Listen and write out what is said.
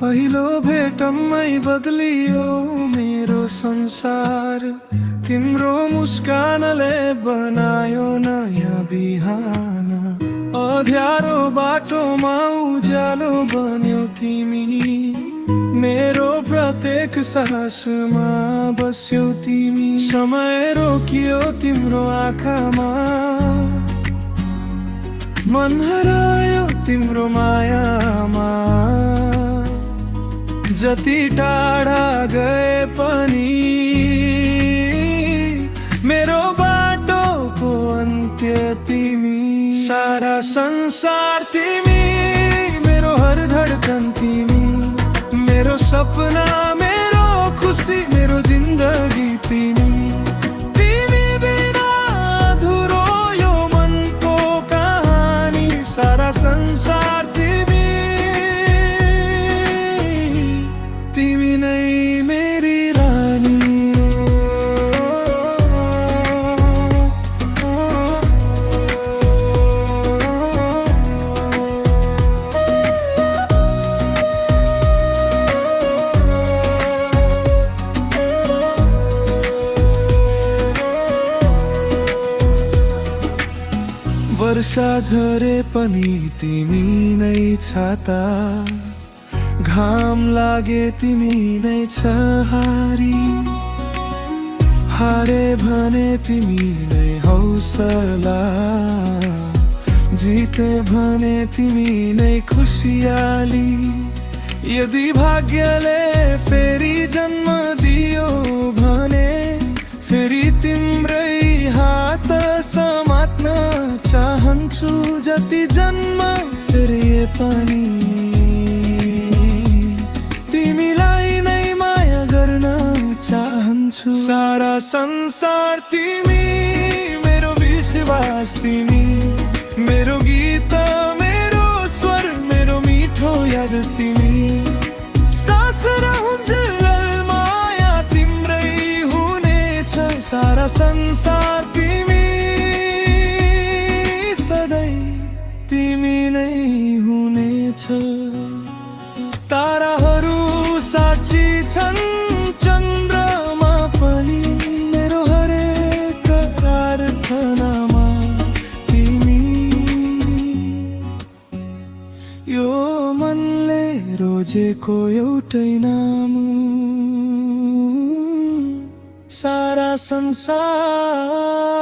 पहिलो भेटमै बदलियो मेरो संसार। तिम्रो मुस्कानले बनायो नयाँ बिहान। अँध्यारो बाटोमा उज्यालो बन्यौ तिमी। मेरो प्रत्येक सासमा बस्यौ तिमी। समय रोकियो तिम्रो आँखामा, मन हरायो तिम्रो मायामा। जति टाढा गए पनि मेरो बाटोको अन्त्य तिमी। सारा संसार तिमी, मेरो हर धडकन तिमी। मेरो सपना, मेरो खुसी, मेरो जिन्दगी तिमी। तिमी बिना अधुरो यो मनको कहानी। सारा संसार तिमी, तिमी नै मेरी रानी। वर्षा झरे पनि तिमी नै छाता। घाम लागे तिमी नै छहारी। हारे भने तिमी नै हौसला। जिते भने तिमी नै खुसियाली। यदि भाग्यले फेरि जन्म दियो भने फेरि तिम्रै हात समात्न चाहन्छु। जति जन्म फेरि पनि तिमीलाई नै माया गर्न चाहन्छु। सारा संसार तिमी, मेरो विश्वास तिमी। मेरो गीत, मेरो स्वर, मेरो मिठो याद तिमी। सास रहन्जेल माया तिम्रै हुनेछ। सारा संसार तिमी, सधैँ तिमी नै हुनेछ। ताराहरू साक्षी छन्, चन्द्रमा पनि मेरो हरेक प्रार्थनामा तिमी। यो मनले रोजेको एउटै नाम, सारा संसार।